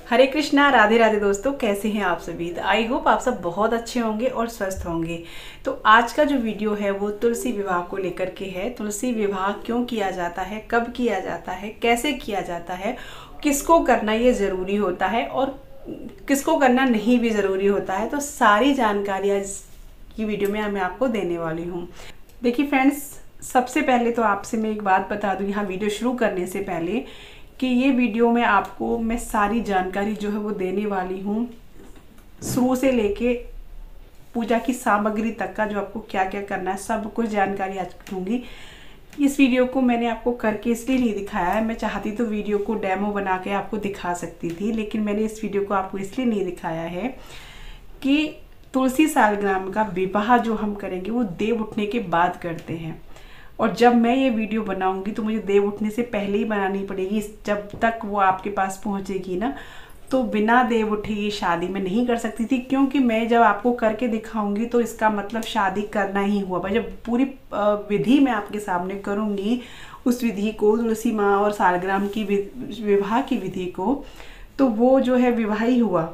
हरे कृष्णा, राधे राधे दोस्तों, कैसे हैं आप सभी। आई होप आप सब बहुत अच्छे होंगे और स्वस्थ होंगे। तो आज का जो वीडियो है वो तुलसी विवाह को लेकर के है। तुलसी विवाह क्यों किया जाता है, कब किया जाता है, कैसे किया जाता है, किसको करना ये ज़रूरी होता है और किसको करना नहीं भी ज़रूरी होता है। तो सारी जानकारी आज की वीडियो में मैं आपको देने वाली हूँ। देखिए फ्रेंड्स, सबसे पहले तो आपसे मैं एक बात बता दूँ यहाँ वीडियो शुरू करने से पहले कि ये वीडियो में आपको मैं सारी जानकारी जो है वो देने वाली हूँ, शुरू से लेके पूजा की सामग्री तक का जो आपको क्या क्या करना है सब कुछ जानकारी आज दूँगी। इस वीडियो को मैंने आपको करके इसलिए नहीं दिखाया है, मैं चाहती तो वीडियो को डेमो बना के आपको दिखा सकती थी, लेकिन मैंने इस वीडियो को आपको इसलिए नहीं दिखाया है कि तुलसी सालग्राम का विवाह जो हम करेंगे वो देव उठने के बाद करते हैं। और जब मैं ये वीडियो बनाऊंगी तो मुझे देव उठने से पहले ही बनानी पड़ेगी। जब तक वो आपके पास पहुंचेगी ना, तो बिना देव उठे ये शादी मैं नहीं कर सकती थी, क्योंकि मैं जब आपको करके दिखाऊंगी तो इसका मतलब शादी करना ही हुआ। भाई जब पूरी विधि मैं आपके सामने करूंगी, उस विधि को, तुलसी माँ और सालग्राम की विवाह की विधि को, तो वो जो है विवाह ही हुआ।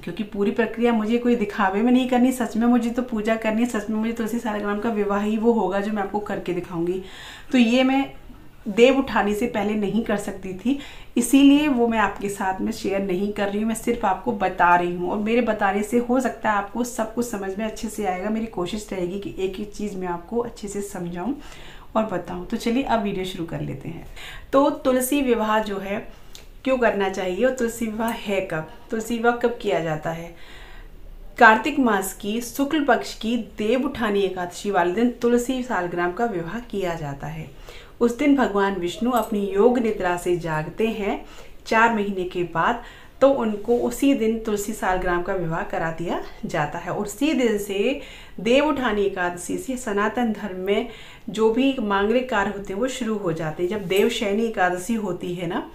क्योंकि पूरी प्रक्रिया मुझे कोई दिखावे में नहीं करनी, सच में मुझे तो पूजा करनी है, सच में मुझे तुलसी सालग्राम का विवाह ही वो होगा जो मैं आपको करके दिखाऊंगी। तो ये मैं देव उठाने से पहले नहीं कर सकती थी, इसीलिए वो मैं आपके साथ में शेयर नहीं कर रही हूँ। मैं सिर्फ आपको बता रही हूँ और मेरे बताने से हो सकता है आपको सब कुछ समझ में अच्छे से आएगा। मेरी कोशिश रहेगी कि एक एक चीज़ मैं आपको अच्छे से समझाऊँ और बताऊँ। तो चलिए अब वीडियो शुरू कर लेते हैं। तो तुलसी विवाह जो है क्यों करना चाहिए और तुलसी विवाह है कब, तुलसी विवाह कब किया जाता है। कार्तिक मास की शुक्ल पक्ष की देव उठानी एकादशी वाले दिन तुलसी सालग्राम का विवाह किया जाता है। उस दिन भगवान विष्णु अपनी योग निद्रा से जागते हैं 4 महीने के बाद, तो उनको उसी दिन तुलसी सालग्राम का विवाह करा दिया जाता है। और उसी दिन से देव उठानी एकादशी से सनातन धर्म में जो भी मांगलिक कार्य होते हैं वो शुरू हो जाते हैं। जब देवशयनी एकादशी होती है ना,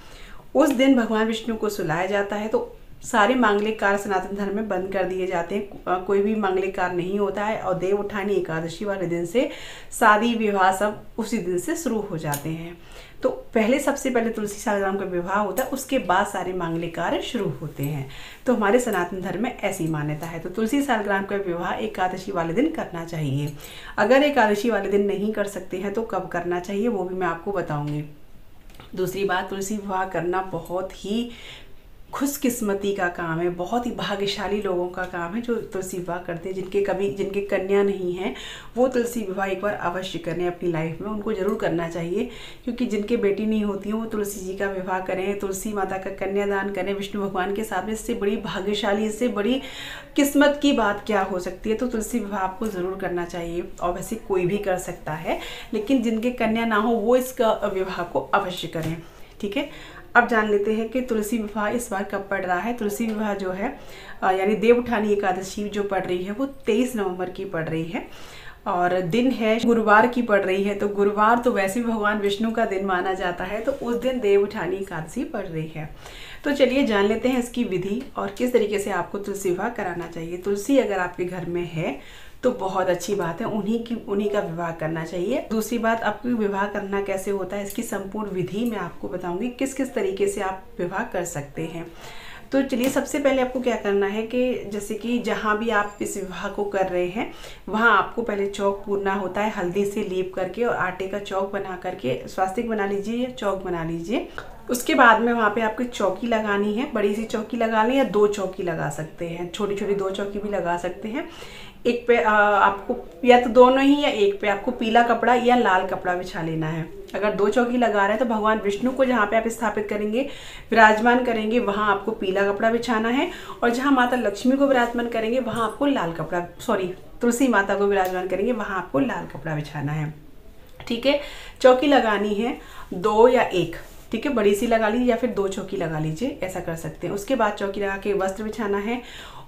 उस दिन भगवान विष्णु को सुलाया जाता है, तो सारे मांगलिक कार्य सनातन धर्म में बंद कर दिए जाते हैं, कोई भी मांगलिक कार्य नहीं होता है। और देव उठानी एकादशी वाले दिन से शादी विवाह सब उसी दिन से शुरू हो जाते हैं। तो पहले सबसे पहले तुलसी सालग्राम का विवाह होता है, उसके बाद सारे मांगलिक कार्य शुरू होते हैं। तो हमारे सनातन धर्म में ऐसी मान्यता है। तो तुलसी सालग्राम का विवाह एकादशी वाले दिन करना चाहिए। अगर एकादशी वाले दिन नहीं कर सकते हैं तो कब करना चाहिए वो भी मैं आपको बताऊँगी। दूसरी बात, तुलसी विवाह करना बहुत ही खुशकिस्मती का काम है, बहुत ही भाग्यशाली लोगों का काम है जो तुलसी विवाह करते हैं। जिनके कन्या नहीं है वो तुलसी विवाह एक बार अवश्य करें अपनी लाइफ में, उनको ज़रूर करना चाहिए। क्योंकि जिनके बेटी नहीं होती हैं वो तुलसी जी का विवाह करें, तुलसी माता का कन्यादान करें विष्णु भगवान के साथ में। इससे बड़ी भाग्यशाली, इससे बड़ी किस्मत की बात क्या हो सकती है। तो तुलसी विवाह आपको ज़रूर करना चाहिए। और वैसे कोई भी कर सकता है, लेकिन जिनके कन्या ना हो वो इसका विवाह को अवश्य करें। ठीक है, अब जान लेते हैं कि तुलसी विवाह इस बार कब पड़ रहा है। तुलसी विवाह जो है यानी देव उठानी एकादशी जो पड़ रही है वो 23 नवंबर की पड़ रही है और दिन है गुरुवार की पड़ रही है। तो गुरुवार तो वैसे भी भगवान विष्णु का दिन माना जाता है, तो उस दिन देव उठानी एकादशी पड़ रही है। तो चलिए जान लेते हैं इसकी विधि और किस तरीके से आपको तुलसी विवाह कराना चाहिए। तुलसी अगर आपके घर में है तो बहुत अच्छी बात है, उन्हीं का विवाह करना चाहिए। दूसरी बात, आपको विवाह करना कैसे होता है इसकी संपूर्ण विधि मैं आपको बताऊंगी, किस किस तरीके से आप विवाह कर सकते हैं। तो चलिए सबसे पहले आपको क्या करना है कि जैसे कि जहाँ भी आप इस विवाह को कर रहे हैं वहाँ आपको पहले चौक पूरना होता है, हल्दी से लीप करके और आटे का चौक बना करके स्वास्तिक बना लीजिए या चौक बना लीजिए। उसके बाद में वहाँ पे आपको चौकी लगानी है, बड़ी सी चौकी लगा लें या 2 चौकी लगा सकते हैं, छोटी छोटी 2 चौकी भी लगा सकते हैं। एक पे आपको या तो दोनों ही या एक पे आपको पीला कपड़ा या लाल कपड़ा बिछा लेना है। अगर 2 चौकी लगा रहे हैं तो भगवान विष्णु को जहाँ पे आप स्थापित करेंगे, विराजमान करेंगे, वहाँ आपको पीला कपड़ा बिछाना है। और जहाँ माता लक्ष्मी को विराजमान करेंगे वहाँ आपको तुलसी माता को विराजमान करेंगे वहाँ आपको लाल कपड़ा बिछाना है। ठीक है, चौकी लगानी है 2 या 1, ठीक है, बड़ी सी लगा लीजिए या फिर 2 चौकी लगा लीजिए, ऐसा कर सकते हैं। उसके बाद चौकी लगा के वस्त्र बिछाना है।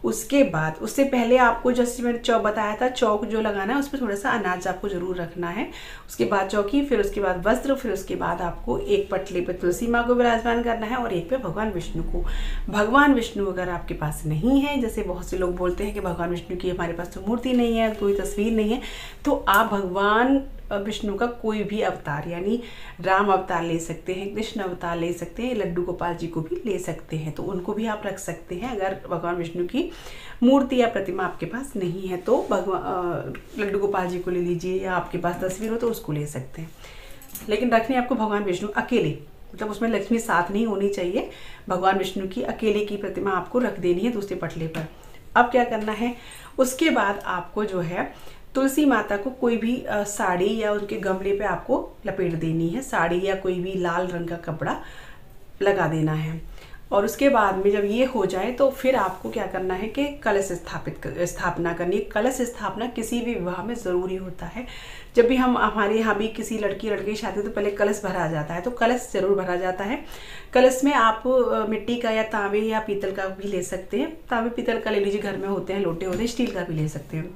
उसके बाद उससे पहले आपको जैसे मैंने चौक बताया था, चौक जो लगाना है उस पर थोड़ा सा अनाज आपको ज़रूर रखना है। उसके बाद चौकी, फिर उसके बाद वस्त्र, फिर उसके बाद आपको एक पटले पे तुलसी माँ को विराजमान करना है और एक पे भगवान विष्णु को। भगवान विष्णु अगर आपके पास नहीं है, जैसे बहुत से लोग बोलते हैं कि भगवान विष्णु की हमारे पास तो मूर्ति नहीं है, कोई तस्वीर नहीं है, तो आप भगवान विष्णु का कोई भी अवतार, यानी राम अवतार ले सकते हैं, कृष्ण अवतार ले सकते हैं, लड्डू गोपाल जी को भी ले सकते हैं, तो उनको भी आप रख सकते हैं। अगर भगवान विष्णु की मूर्ति या प्रतिमा आपके पास नहीं है तो भगवान लड्डू गोपाल जी को ले लीजिए, या आपके पास तस्वीर हो तो उसको ले सकते हैं। लेकिन रखने आपको भगवान विष्णु अकेले, मतलब उसमें लक्ष्मी साथ नहीं होनी चाहिए। भगवान विष्णु की अकेले की प्रतिमा आपको रख देनी है दूसरे पटले पर। अब क्या करना है, उसके बाद आपको जो है तुलसी माता को कोई भी साड़ी या उनके गमले पे आपको लपेट देनी है। साड़ी या कोई भी लाल रंग का कपड़ा लगा देना है। और उसके बाद में जब ये हो जाए तो फिर आपको क्या करना है कि कलश स्थापना करनी है। कलश स्थापना किसी भी विवाह में ज़रूरी होता है। जब भी हमारे यहाँ भी किसी लड़की लड़के की शादी तो पहले कलश भरा जाता है, तो कलश ज़रूर भरा जाता है। कलश में आप मिट्टी का या तांबे या पीतल का भी ले सकते हैं। तांबे पीतल का ले लीजिए, घर में होते हैं, लोटे होते हैं, स्टील का भी ले सकते हैं।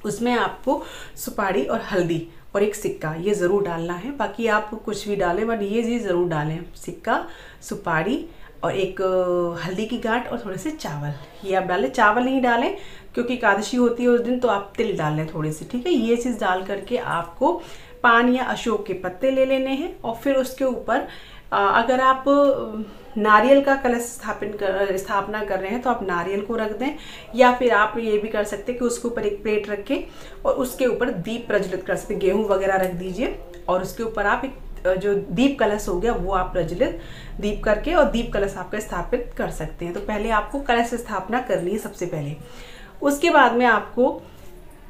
उसमें आपको सुपारी और हल्दी और एक सिक्का ये ज़रूर डालना है। बाकी आप कुछ भी डालें, बट ये चीज़ ज़रूर डालें, सिक्का, सुपारी और एक हल्दी की गांठ और थोड़े से चावल, ये आप डालें। चावल नहीं डालें क्योंकि एकादशी होती है उस दिन, तो आप तिल डाल लें थोड़े से, ठीक है। ये चीज़ डाल करके आपको पान या अशोक के पत्ते ले लेने हैं। और फिर उसके ऊपर अगर आप नारियल का कलश स्थापना कर रहे हैं तो आप नारियल को रख दें, या फिर आप ये भी कर सकते हैं कि उसके ऊपर एक प्लेट रख के और उसके ऊपर दीप प्रज्वलित कर सकते हैं। गेहूँ वगैरह रख दीजिए और उसके ऊपर आप एक जो दीप कलश हो गया वो आप प्रज्वलित दीप करके और दीप कलश आपका स्थापित कर सकते हैं। तो पहले आपको कलश स्थापना करनी है सबसे पहले। उसके बाद में आपको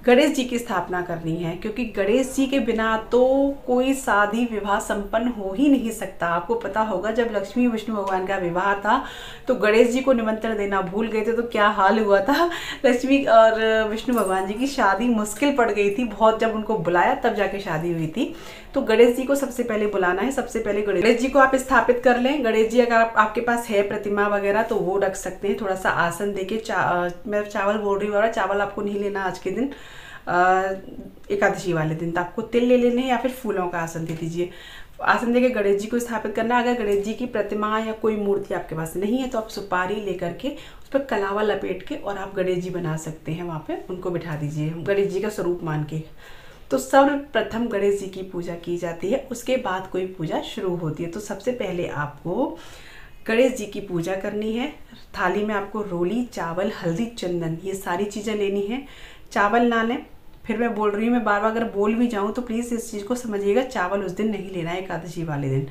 गणेश जी की स्थापना करनी है, क्योंकि गणेश जी के बिना तो कोई शादी विवाह संपन्न हो ही नहीं सकता। आपको पता होगा जब लक्ष्मी विष्णु भगवान का विवाह था तो गणेश जी को निमंत्रण देना भूल गए थे, तो क्या हाल हुआ था। लक्ष्मी और विष्णु भगवान जी की शादी मुश्किल पड़ गई थी बहुत, जब उनको बुलाया तब जाके शादी हुई थी। तो गणेश जी को सबसे पहले बुलाना है। सबसे पहले गणेश जी को आप स्थापित कर लें। गणेश जी अगर आपके पास है प्रतिमा वगैरह तो वो रख सकते हैं। थोड़ा सा आसन देके मैं चावल बोल रही हूँ, चावल आपको नहीं लेना आज के दिन, एकादशी वाले दिन। तो आपको तिल ले लेने हैं या फिर फूलों का आसन दे दीजिए। आसन देके गणेश जी को स्थापित करना। अगर गणेश जी की प्रतिमा या कोई मूर्ति आपके पास नहीं है तो आप सुपारी लेकर के उस पर कलावा लपेट के और आप गणेश जी बना सकते हैं, वहाँ पे उनको बिठा दीजिए गणेश जी का स्वरूप मान के। तो सर्वप्रथम गणेश जी की पूजा की जाती है, उसके बाद कोई पूजा शुरू होती है। तो सबसे पहले आपको गणेश जी की पूजा करनी है। थाली में आपको रोली, चावल, हल्दी, चंदन ये सारी चीज़ें लेनी है। चावल ना लें, फिर मैं बोल रही हूँ, मैं बार बार अगर बोल भी जाऊँ तो प्लीज़ इस चीज़ को समझिएगा, चावल उस दिन नहीं लेना है एकादशी वाले दिन।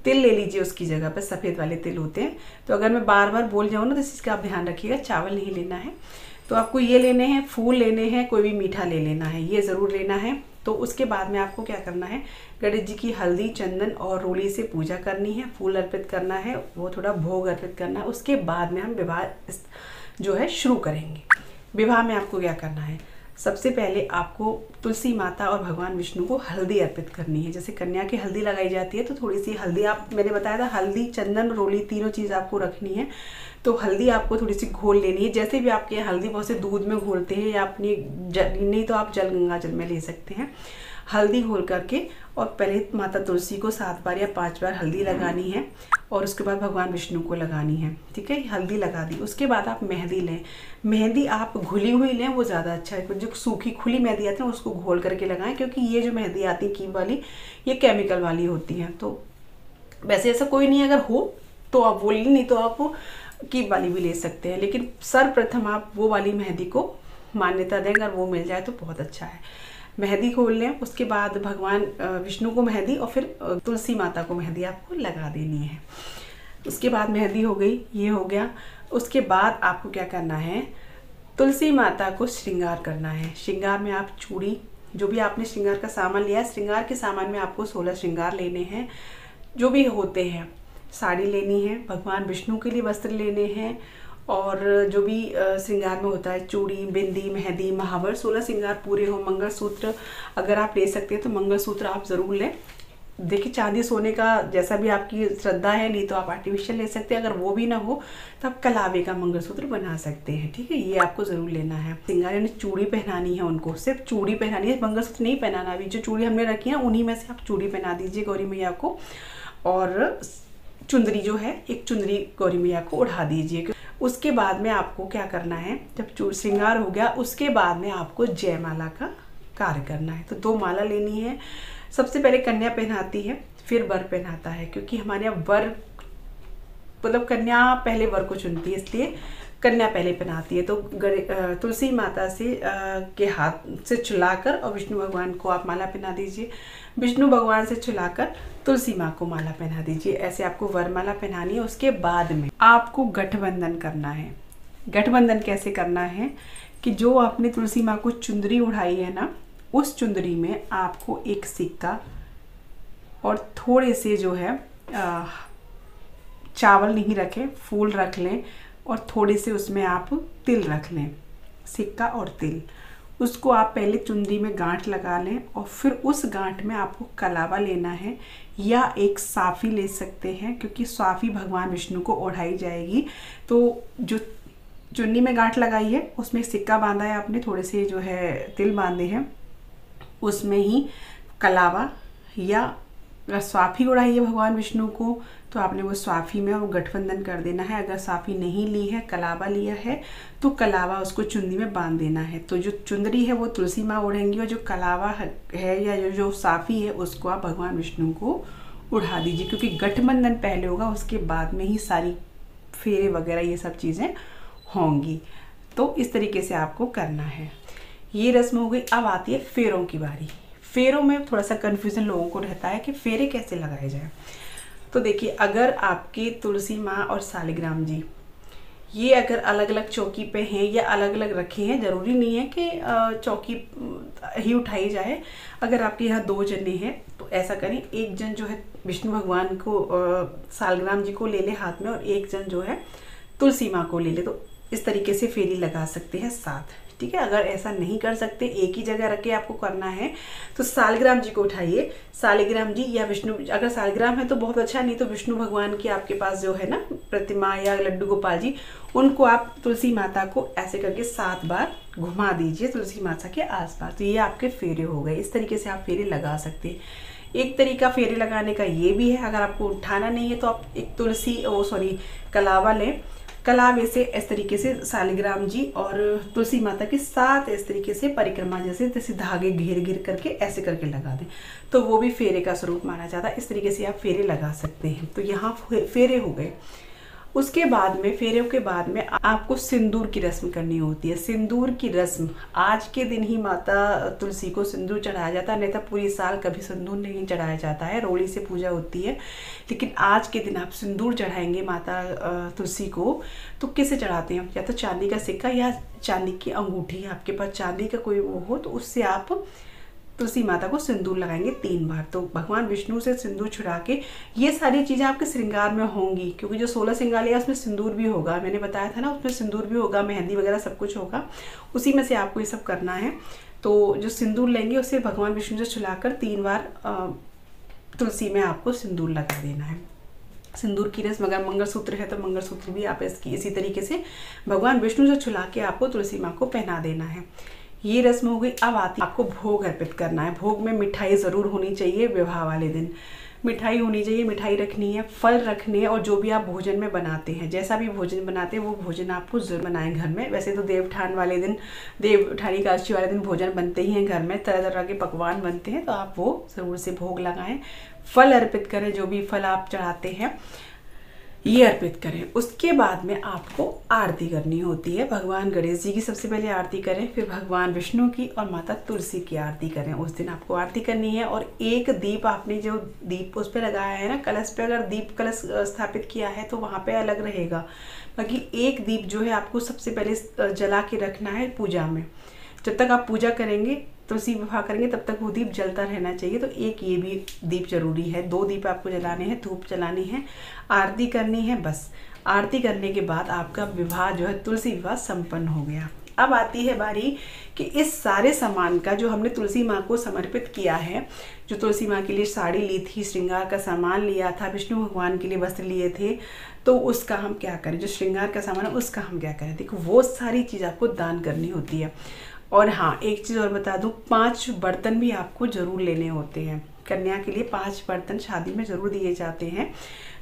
तिल ले लीजिए उसकी जगह पर, सफ़ेद वाले तिल होते हैं। तो अगर मैं बार बार बोल जाऊँ ना तो इस चीज़ का आप ध्यान रखिएगा, चावल नहीं लेना है। तो आपको ये लेने हैं, फूल लेने हैं, कोई भी मीठा ले लेना है, ये ज़रूर लेना है। तो उसके बाद में आपको क्या करना है, गणेश जी की हल्दी, चंदन और रोली से पूजा करनी है, फूल अर्पित करना है, वो थोड़ा भोग अर्पित करना है। उसके बाद में हम विवाह जो है शुरू करेंगे। विवाह में आपको क्या करना है, सबसे पहले आपको तुलसी माता और भगवान विष्णु को हल्दी अर्पित करनी है। जैसे कन्या की हल्दी लगाई जाती है तो थोड़ी सी हल्दी, आप मैंने बताया था हल्दी, चंदन, रोली तीनों चीज़ आपको रखनी है। तो हल्दी आपको थोड़ी सी घोल लेनी है। जैसे भी आपके हल्दी बहुत से दूध में घोलते हैं या अपनी नहीं तो आप जल, गंगा जल में ले सकते हैं। हल्दी घोल करके और पहले माता तुलसी को 7 बार या 5 बार हल्दी लगानी है और उसके बाद भगवान विष्णु को लगानी है, ठीक है। हल्दी लगा दी, उसके बाद आप मेहंदी लें। मेहंदी आप घुली हुई लें, वो ज़्यादा अच्छा है। जो सूखी खुली मेहंदी आती है उसको घोल करके लगाएं, क्योंकि ये जो मेहंदी आती है कीम वाली, ये केमिकल वाली होती हैं। तो वैसे ऐसा कोई नहीं, अगर हो तो आप वो लें, नहीं तो आप कीम वाली भी ले सकते हैं। लेकिन सर्वप्रथम आप वो वाली मेहंदी को मान्यता दें, अगर वो मिल जाए तो बहुत अच्छा है। मेहंदी खोल लें, उसके बाद भगवान विष्णु को मेहंदी और फिर तुलसी माता को मेहंदी आपको लगा देनी है। उसके बाद मेहंदी हो गई, ये हो गया। उसके बाद आपको क्या करना है, तुलसी माता को श्रृंगार करना है। श्रृंगार में आप चूड़ी, जो भी आपने श्रृंगार का सामान लिया है, श्रृंगार के सामान में आपको 16 श्रृंगार लेने हैं जो भी होते हैं। साड़ी लेनी है, भगवान विष्णु के लिए वस्त्र लेने हैं, और जो भी श्रृंगार में होता है, चूड़ी, बिंदी, मेहंदी, महावर, 16 श्रृंगार पूरे हो। मंगलसूत्र अगर आप ले सकते हैं तो मंगलसूत्र आप ज़रूर लें। देखिए चांदी सोने का जैसा भी आपकी श्रद्धा है, नहीं तो आप आर्टिफिशियल ले सकते हैं। अगर वो भी ना हो तो आप कलावे का मंगलसूत्र बना सकते हैं, ठीक है। ये आपको ज़रूर लेना है। श्रृंगार यानी चूड़ी पहनानी है उनको, सिर्फ चूड़ी पहनानी है, मंगलसूत्र नहीं पहनाना। अभी जो चूड़ी हमने रखी है उन्हीं में से आप चूड़ी पहना दीजिए गौरी मैया को, और चुंदरी जो है, एक चुंदरी गौरी मैया को उड़ा दीजिए। उसके बाद में आपको क्या करना है, जब श्रृंगार हो गया उसके बाद में आपको जयमाला का कार्य करना है। तो 2 माला लेनी है। सबसे पहले कन्या पहनाती है, फिर वर पहनाता है, क्योंकि हमारे यहाँ वर मतलब कन्या पहले वर को चुनती है, इसलिए कन्या पहले पहनाती है। तो तुलसी माता से के हाथ से छुलाकर और विष्णु भगवान को आप माला पहना दीजिए। विष्णु भगवान से छुलाकर तुलसी माँ को माला पहना दीजिए। ऐसे आपको वरमाला पहनानी है। उसके बाद में आपको गठबंधन करना है। गठबंधन कैसे करना है कि जो आपने तुलसी माँ को चुंदरी उड़ाई है ना, उस चुंदरी में आपको एक सिक्का और थोड़े से जो है चावल नहीं रखें, फूल रख लें और थोड़े से उसमें आप तिल रख लें, सिक्का और तिल। उसको आप पहले चुंदरी में गांठ लगा लें और फिर उस गांठ में आपको कलावा लेना है या एक साफ़ी ले सकते हैं, क्योंकि साफ़ी भगवान विष्णु को ओढ़ाई जाएगी। तो जो चुन्नी में गांठ लगाई है उसमें सिक्का बांधा है आपने, थोड़े से जो है तिल बांधे हैं, उसमें ही कलावा या अगर स्वाफी उड़ाई है भगवान विष्णु को तो आपने वो स्वाफी में वो गठबंधन कर देना है। अगर स्वाफी नहीं ली है, कलावा लिया है, तो कलावा उसको चुंदी में बांध देना है। तो जो चुंदरी है वो तुलसी माँ ओढ़ेंगी और जो कलावा है या जो साफ़ी है उसको आप भगवान विष्णु को उड़ा दीजिए, क्योंकि गठबंधन पहले होगा, उसके बाद में ही सारी फेरे वगैरह ये सब चीज़ें होंगी। तो इस तरीके से आपको करना है। ये रस्म हो गई। अब आती है फेरों की बारी। फेरों में थोड़ा सा कन्फ्यूज़न लोगों को रहता है कि फेरे कैसे लगाए जाए। तो देखिए, अगर आपकी तुलसी माँ और सालिग्राम जी ये अगर अलग अलग चौकी पे हैं या अलग अलग रखे हैं, ज़रूरी नहीं है कि चौकी ही उठाई जाए। अगर आपके यहाँ 2 जने हैं तो ऐसा करें, एक जन जो है विष्णु भगवान को सालिग्राम जी को ले ले हाथ में और एक जन जो है तुलसी माँ को ले ले। तो इस तरीके से फेरी लगा सकते हैं साथ, ठीक है। अगर ऐसा नहीं कर सकते, एक ही जगह रख के आपको करना है, तो सालिग्राम जी को उठाइए। सालिग्राम जी या विष्णु, अगर सालिग्राम है तो बहुत अच्छा, नहीं तो विष्णु भगवान की आपके पास जो है ना प्रतिमा या लड्डू गोपाल जी, उनको आप तुलसी माता को ऐसे करके 7 बार घुमा दीजिए तुलसी माता के आसपास। तो ये आपके फेरे हो गए। इस तरीके से आप फेरे लगा सकते हैं। एक तरीका फेरे लगाने का ये भी है, अगर आपको उठाना नहीं है तो आप एक कलावा लें। कलावे से इस तरीके से सालिग्राम जी और तुलसी माता के साथ इस तरीके से परिक्रमा जैसे धागे घेर घेर करके ऐसे करके लगा दें, तो वो भी फेरे का स्वरूप माना जाता है। इस तरीके से आप फेरे लगा सकते हैं। तो यहाँ फेरे हो गए। उसके बाद में, फेरों के बाद में आपको सिंदूर की रस्म करनी होती है। सिंदूर की रस्म आज के दिन ही माता तुलसी को सिंदूर चढ़ाया जाता है, नहीं तो पूरी साल कभी सिंदूर नहीं चढ़ाया जाता है, रोड़ी से पूजा होती है। लेकिन आज के दिन आप सिंदूर चढ़ाएंगे माता तुलसी को, तो किसे चढ़ाते हैं? या तो चांदी का सिक्का या चांदी की अंगूठी, आपके पास चांदी का कोई वो हो तो उससे आप तुलसी माता को सिंदूर लगाएंगे 3 बार। तो भगवान विष्णु से सिंदूर छुड़ा के ये सारी चीज़ें आपके श्रृंगार में होंगी, क्योंकि जो 16 श्रृंगार लिया उसमें सिंदूर भी होगा, मैंने बताया था ना, उसमें सिंदूर भी होगा, मेहंदी वगैरह सब कुछ होगा, उसी में से आपको ये सब करना है। तो जो सिंदूर लेंगे उसे भगवान विष्णु से छुलाकर 3 बार तुलसी में आपको सिंदूर लगा देना है। सिंदूर की रस्म, अगर मंगलसूत्र है तो मंगलसूत्र भी आप इसी तरीके से भगवान विष्णु से छुला के आपको तुलसी माँ को पहना देना है। ये रस्म हो गई। अब आती आपको भोग अर्पित करना है। भोग में मिठाई ज़रूर होनी चाहिए। विवाह वाले दिन मिठाई होनी चाहिए, मिठाई रखनी है, फल रखने हैं, और जो भी आप भोजन में बनाते हैं, जैसा भी भोजन बनाते हैं वो भोजन आपको जरूर बनाएं घर में। वैसे तो देवउठानी वाले दिन, देवउठानी एकादशी वाले दिन भोजन बनते ही हैं घर में, तरह तरह के पकवान बनते हैं, तो आप वो ज़रूर से भोग लगाएं। फल अर्पित करें, जो भी फल आप चढ़ाते हैं ये अर्पित करें। उसके बाद में आपको आरती करनी होती है। भगवान गणेश जी की सबसे पहले आरती करें, फिर भगवान विष्णु की और माता तुलसी की आरती करें। उस दिन आपको आरती करनी है। और एक दीप, आपने जो दीप उस पर लगाया है ना, कलश पे, अगर दीप कलश स्थापित किया है तो वहाँ पे अलग रहेगा। बाकी एक दीप जो है आपको सबसे पहले जला के रखना है पूजा में। जब तक आप पूजा करेंगे, तुलसी विवाह करेंगे, तब तक वो दीप जलता रहना चाहिए। तो एक ये भी दीप जरूरी है। 2 दीप आपको जलाने हैं, धूप जलानी है, आरती करनी है। बस आरती करने के बाद आपका विवाह जो है, तुलसी विवाह संपन्न हो गया। अब आती है बारी कि इस सारे सामान का जो हमने तुलसी माँ को समर्पित किया है, जो तुलसी माँ के लिए साड़ी ली थी, श्रृंगार का सामान लिया था, विष्णु भगवान के लिए वस्त्र लिए थे, तो उसका हम क्या करें? जो श्रृंगार का सामान है उसका हम क्या करें? देखो, वो सारी चीज़ आपको दान करनी होती है। और हाँ, एक चीज़ और बता दूँ, 5 बर्तन भी आपको ज़रूर लेने होते हैं। कन्या के लिए 5 बर्तन शादी में ज़रूर दिए जाते हैं।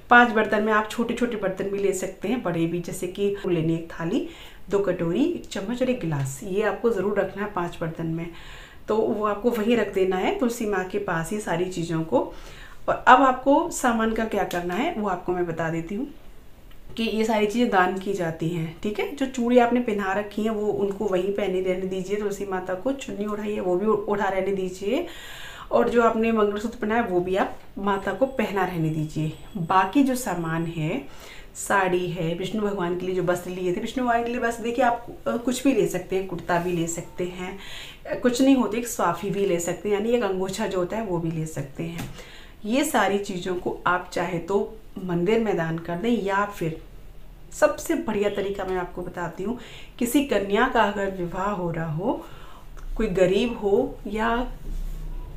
5 बर्तन में आप छोटे छोटे बर्तन भी ले सकते हैं, बड़े भी, जैसे कि लेनी 1 थाली, 2 कटोरी, 1 चम्मच और 1 गिलास, ये आपको ज़रूर रखना है 5 बर्तन में। तो वो आपको वहीं रख देना है तुलसी माँ के पास ही सारी चीज़ों को। और अब आपको सामान का क्या करना है वो आपको मैं बता देती हूँ कि ये सारी चीज़ें दान की जाती हैं, ठीक है। जो चूड़ी आपने पहना रखी हैं वो उनको वहीं पहने रहने दीजिए, तुलसी माता को चुन्नी उठाइए वो भी उठा रहने दीजिए, और जो आपने मंगलसूत्र पहना है वो भी आप माता को पहना रहने दीजिए। बाकी जो सामान है, साड़ी है, विष्णु भगवान के लिए जो वस्त्र लिए थे, विष्णु भगवान के लिए वस्त्र देखिए आप कुछ भी ले सकते हैं, कुर्ता भी ले सकते हैं, कुछ नहीं होते एक स्वाफी भी ले सकते हैं, यानी एक अंगोछा जो होता है वो भी ले सकते हैं। ये सारी चीज़ों को आप चाहे तो मंदिर में दान कर दें, या फिर सबसे बढ़िया तरीका मैं आपको बताती हूँ, किसी कन्या का अगर विवाह हो रहा हो, कोई गरीब हो या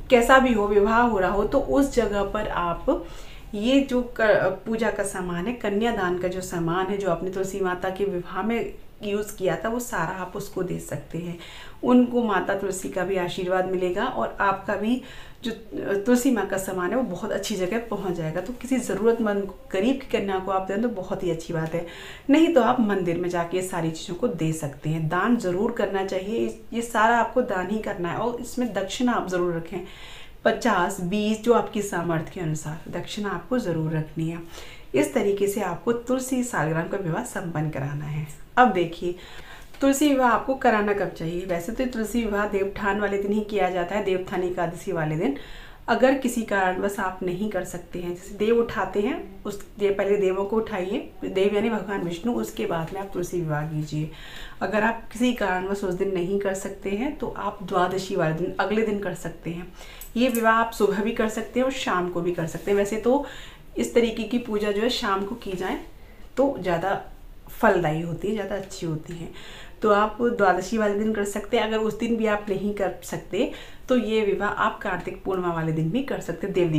कैसा भी हो विवाह हो रहा हो, तो उस जगह पर आप ये जो पूजा का सामान है, कन्यादान का जो सामान है जो आपने तुलसी माता के विवाह में यूज़ किया था, वो सारा आप उसको दे सकते हैं। उनको माता तुलसी का भी आशीर्वाद मिलेगा और आपका भी जो तुलसी माँ का सामान है वो बहुत अच्छी जगह पहुंच जाएगा। तो किसी ज़रूरतमंद गरीब की कन्या को आप दें तो बहुत ही अच्छी बात है, नहीं तो आप मंदिर में जाके सारी चीज़ों को दे सकते हैं। दान ज़रूर करना चाहिए, ये सारा आपको दान ही करना है, और इसमें दक्षिणा आप ज़रूर रखें, 50, 20 जो आपकी सामर्थ्य के अनुसार दक्षिणा आपको ज़रूर रखनी है। इस तरीके से आपको तुलसी सालग्राम का विवाह संपन्न कराना है। अब देखिए, तुलसी विवाह आपको कराना कब चाहिए? वैसे तो तुलसी विवाह देवउठान वाले दिन ही किया जाता है, देवउठान एकादशी वाले दिन। अगर किसी कारणवश आप नहीं कर सकते हैं, जैसे देव उठाते हैं, उस पहले देवों को उठाइए, देव यानी भगवान विष्णु, उसके बाद में आप तुलसी विवाह कीजिए। अगर आप किसी कारणवश उस दिन नहीं कर सकते हैं तो आप द्वादशी वाले दिन, अगले दिन कर सकते हैं। ये विवाह आप सुबह भी कर सकते हैं और शाम को भी कर सकते हैं। वैसे तो इस तरीके की पूजा जो है शाम को की जाए तो ज़्यादा फलदायी होती है, ज़्यादा अच्छी होती है। तो आप द्वादशी वाले दिन कर सकते हैं। अगर उस दिन भी आप नहीं कर सकते तो ये विवाह आप कार्तिक पूर्णिमा वाले दिन भी कर सकते हैं, देव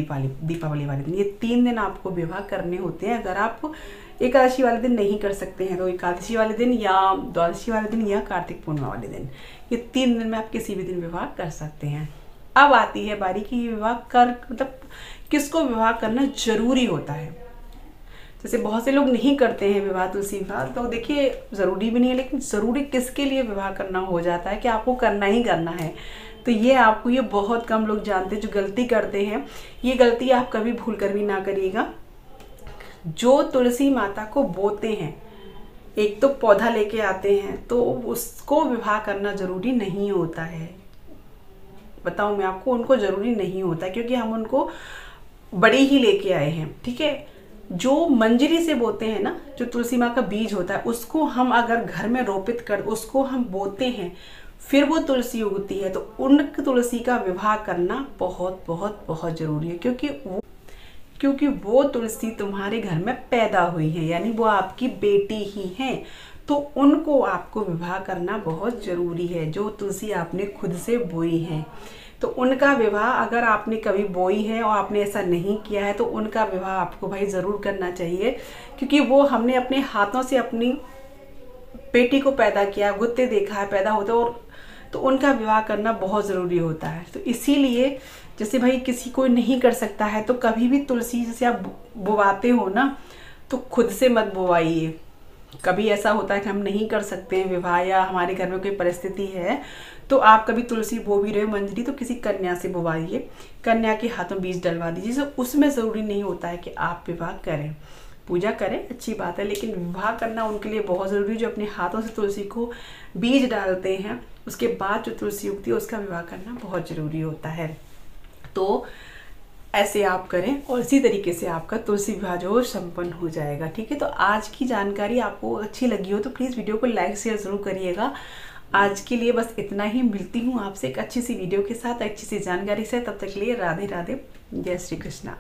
दीपावली वाले दिन। ये 3 दिन आपको विवाह करने होते हैं। अगर आप एकादशी वाले दिन नहीं कर सकते हैं तो एकादशी वाले दिन या द्वादशी वाले दिन या कार्तिक पूर्णिमा वाले दिन, ये 3 दिन में आप किसी भी दिन विवाह कर सकते हैं। अब आती है बारी कि विवाह मतलब किसको विवाह करना जरूरी होता है। जैसे बहुत से लोग नहीं करते हैं विवाह, तुलसी विवाह, तो देखिए ज़रूरी भी नहीं है, लेकिन ज़रूरी किसके लिए विवाह करना हो जाता है कि आपको करना ही करना है। तो ये बहुत कम लोग जानते हैं जो गलती करते हैं। ये गलती आप कभी भूल कर भी ना करिएगा। जो तुलसी माता को बोते हैं, एक तो पौधा लेके आते हैं, तो उसको विवाह करना ज़रूरी नहीं होता है। बताऊँ मैं आपको, उनको ज़रूरी नहीं होता क्योंकि हम उनको बड़ी ही लेके आए हैं, ठीक है। जो मंजरी से बोते हैं ना, जो तुलसी माँ का बीज होता है, उसको हम अगर घर में रोपित कर उसको हम बोते हैं, फिर वो तुलसी उगती है, तो उन तुलसी का विवाह करना बहुत बहुत बहुत ज़रूरी है। क्योंकि वो तुलसी तुम्हारे घर में पैदा हुई है, यानी वो आपकी बेटी ही है, तो उनको आपको विवाह करना बहुत ज़रूरी है। जो तुलसी आपने खुद से बोई है, तो उनका विवाह अगर आपने कभी बोई है और आपने ऐसा नहीं किया है तो उनका विवाह आपको भाई ज़रूर करना चाहिए, क्योंकि वो हमने अपने हाथों से अपनी बेटी को पैदा किया, गुत्ते देखा है पैदा होते, और तो उनका विवाह करना बहुत ज़रूरी होता है। तो इसीलिए जैसे भाई किसी को नहीं कर सकता है तो कभी भी तुलसी जैसे आप बुवाते हो ना, तो खुद से मत बुवाइए। कभी ऐसा होता है कि हम नहीं कर सकते हैं विवाह, या हमारे घर में कोई परिस्थिति है, तो आप कभी तुलसी बो भी रहे हो मंजरी, तो किसी कन्या से बुवाइए, कन्या के हाथों बीज डलवा दीजिए। तो उसमें ज़रूरी नहीं होता है कि आप विवाह करें। पूजा करें अच्छी बात है, लेकिन विवाह करना उनके लिए बहुत ज़रूरी है जो अपने हाथों से तुलसी को बीज डालते हैं, उसके बाद जो तुलसी उगती है उसका विवाह करना बहुत ज़रूरी होता है। तो ऐसे आप करें और इसी तरीके से आपका तुलसी विवाह जो संपन्न हो जाएगा, ठीक है। तो आज की जानकारी आपको अच्छी लगी हो तो प्लीज़ वीडियो को लाइक शेयर ज़रूर करिएगा। आज के लिए बस इतना ही, मिलती हूँ आपसे एक अच्छी सी वीडियो के साथ, अच्छी सी जानकारी से। तब तक के लिए राधे राधे, जय श्री कृष्णा।